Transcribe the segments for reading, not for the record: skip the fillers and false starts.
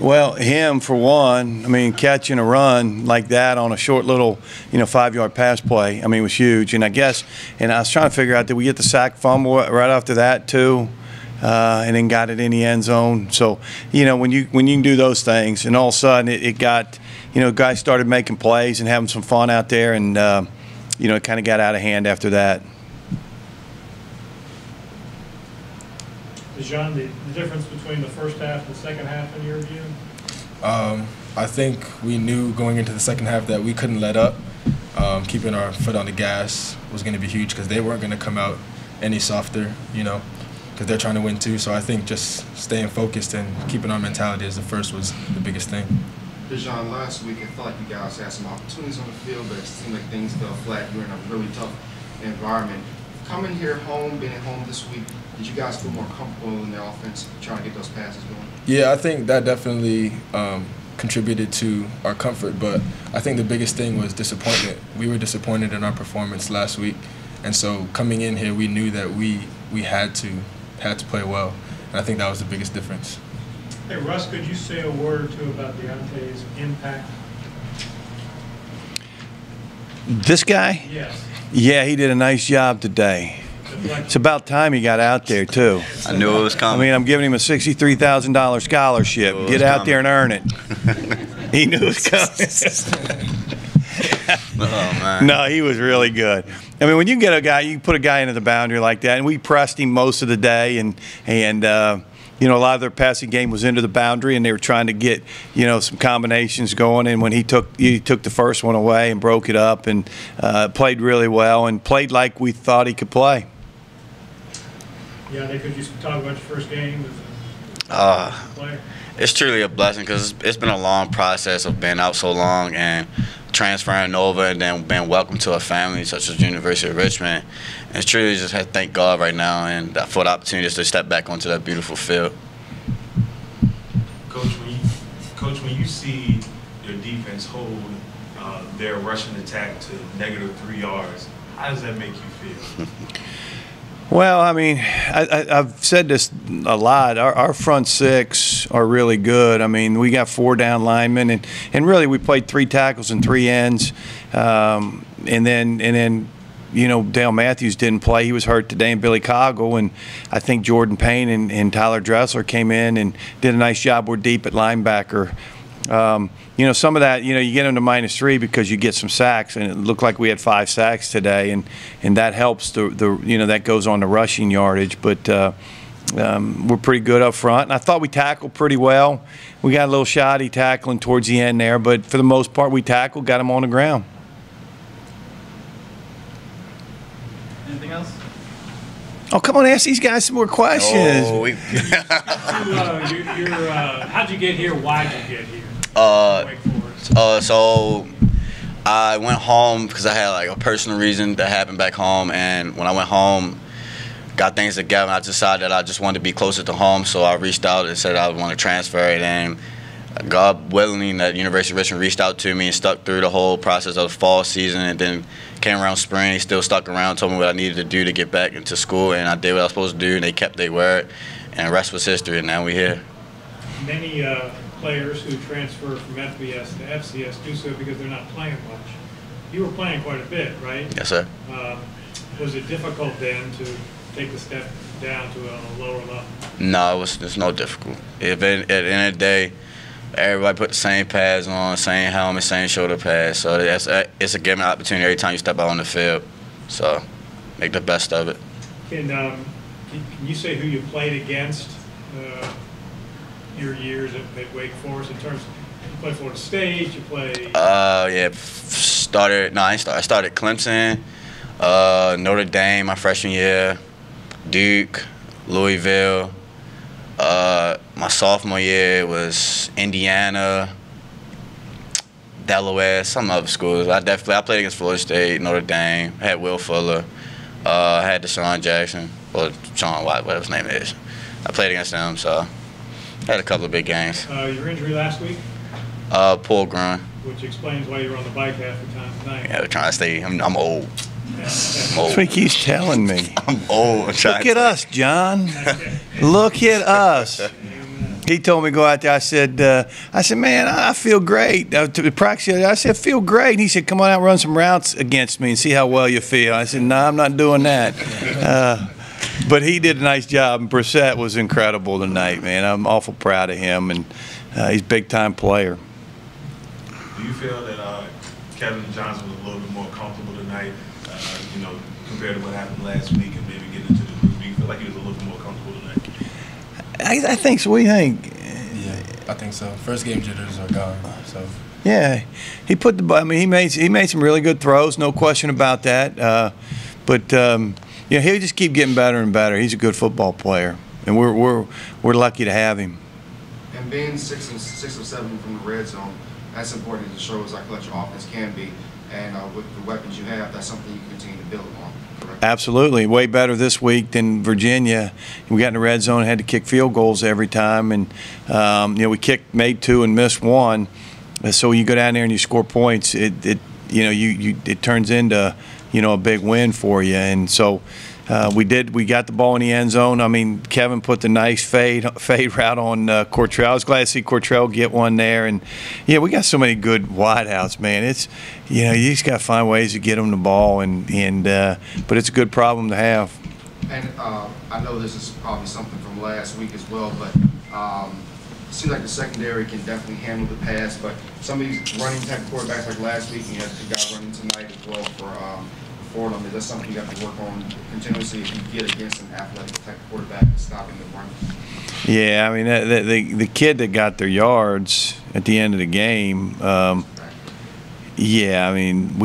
Well, him for one. I mean, catching a run like that on a short little, 5-yard pass play. I mean, it was huge. And I guess, and I was trying to figure out, did we get the sack fumble right after that too? And then got it in the end zone. So, when you can do those things, and all of a sudden it got, guys started making plays and having some fun out there, and it kind of got out of hand after that. John, the difference between the first half and the second half in your view? I think we knew going into the second half that we couldn't let up. Keeping our foot on the gas was going to be huge because they weren't going to come out any softer, because they're trying to win too. So I think just staying focused and keeping our mentality as the first was the biggest thing. Dejon, last week it felt like you guys had some opportunities on the field, but it seemed like things fell flat. You were in a really tough environment. Coming here home, being at home this week, did you guys feel more comfortable in the offense trying to get those passes going? Yeah, I think that definitely contributed to our comfort, but I think the biggest thing was disappointment. We were disappointed in our performance last week, and so coming in here, we knew that we had to play well, and I think that was the biggest difference. Hey, Russ, could you say a word or two about Deontay's impact? This guy? Yes. Yeah, he did a nice job today. It's about time he got out there, too. I knew it was coming. I mean, I'm giving him a $63,000 scholarship. Get out there and earn it. He knew it was coming. Oh, man. No, he was really good. I mean, when you get a guy, you put a guy into the boundary like that, and we pressed him most of the day, and a lot of their passing game was into the boundary, and they were trying to get, some combinations going. And when he took the first one away and broke it up, and played really well, and played like we thought he could play. Yeah, could you talk about your first game as a player? It's truly a blessing because it's been a long process of being out so long and transferring over and then being welcomed to a family such as University of Richmond. And it's truly just have to thank God right now and for the opportunity just to step back onto that beautiful field. Coach, when you see your defense hold their rushing attack to -3 yards, how does that make you feel? Well, I mean, I've said this a lot. Our front six are really good. I mean, we got 4 down linemen, and really we played 3 tackles and 3 ends, and then Dale Matthews didn't play. He was hurt today, and Billy Coggle, and I think Jordan Payne and Tyler Dressler came in and did a nice job. We're deep at linebacker. Some of that, you get them to -3 because you get some sacks, and it looked like we had 5 sacks today, and that helps that goes on the rushing yardage. But we're pretty good up front, and I thought we tackled pretty well. We got a little shoddy tackling towards the end there, but for the most part, we tackled, got them on the ground. Anything else? Oh, come on, ask these guys some more questions. Oh, How'd you get here? Why'd you get here? So I went home because I had like a personal reason that happened back home, and when I went home, got things together, and I decided that I just wanted to be closer to home, so I reached out and said I would want to transfer it, and God willing that University of Richmond reached out to me and stuck through the whole process of the fall season, and then came around spring, he still stuck around, told me what I needed to do to get back into school, and I did what I was supposed to do, and they kept their word, and the rest was history, and now we're here. Many players who transfer from FBS to FCS do so because they're not playing much. You were playing quite a bit, right? Yes, sir. Was it difficult then to take the step down to a lower level? No, it's no difficult. At the end of the day, everybody put the same pads on, same helmet, same shoulder pads. So it's a given opportunity every time you step out on the field. So make the best of it. Can you say who you played against your years at Wake Forest in terms of you played Florida State, you played? Yeah, I started Clemson, Notre Dame my freshman year, Duke, Louisville. My sophomore year was Indiana, Delaware, some other schools. I played against Florida State, Notre Dame. I had Will Fuller. I had Deshaun Jackson, or Sean White, whatever his name is. I played against them, so I had a couple of big games. Your injury last week? Pulled groin. Which explains why you were on the bike half the time tonight. Yeah, trying to stay. I'm old. Yeah. That's what he keeps telling me. I'm old. Look at us, John. Look at us. he told me to go out there. I said, man, I feel great. To practice, I said, feel great. And he said, come on out and run some routes against me and see how well you feel. I said, no, I'm not doing that. But he did a nice job, and Brissett was incredible tonight, man. I'm awful proud of him, and he's a big-time player. Do you feel that Kevin Johnson was a little bit more comfortable tonight, compared to what happened last week and maybe getting into the group? Do you feel like he was a little bit more comfortable tonight? I think so. What do you think? Yeah, I think so. First game jitters are gone, so. Yeah, he put the. I mean, he made some really good throws, no question about that. He'll just keep getting better and better. He's a good football player, and we're lucky to have him. And being 6 of 7 from the red zone, that's important to show us how clutch your offense can be. And with the weapons you have, that's something you continue to build on. Correct? Absolutely, way better this week than Virginia. We got in the red zone, had to kick field goals every time, and we made 2 and missed 1. So when you go down there and you score points, it turns into a big win for you. And so we got the ball in the end zone. I mean, Kevin put the nice fade route on Cortrell. I was glad to see Cortrell get one there. And yeah, we got so many good wideouts, man. It's you just got to find ways to get them the ball, but it's a good problem to have. And I know this is probably something from last week as well, but it seems like the secondary can definitely handle the pass, but some of these running type quarterbacks like last week, and you had the guy running tonight as well for Fordham. Is that something you have to work on continuously if you get against an athletic type quarterback stopping the run? Yeah, I mean, the kid that got their yards at the end of the game, yeah, I mean,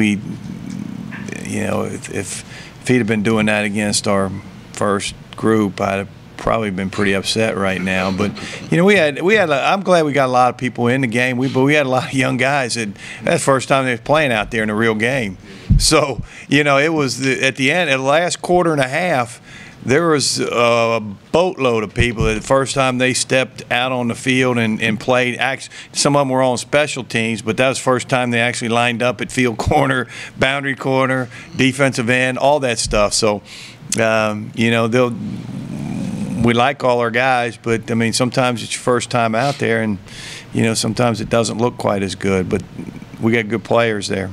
if he'd have been doing that against our first group, I'd have probably been pretty upset right now. But I'm glad we got a lot of people in the game. But we had a lot of young guys that's the first time they were playing out there in a real game. So it was at the end, at the last quarter and a half, there was a boatload of people that the first time they stepped out on the field and played. Actually, some of them were on special teams, but that was the first time they actually lined up at field corner, boundary corner, defensive end, all that stuff. So we like all our guys, but I mean, sometimes it's your first time out there, and sometimes it doesn't look quite as good. But we got good players there.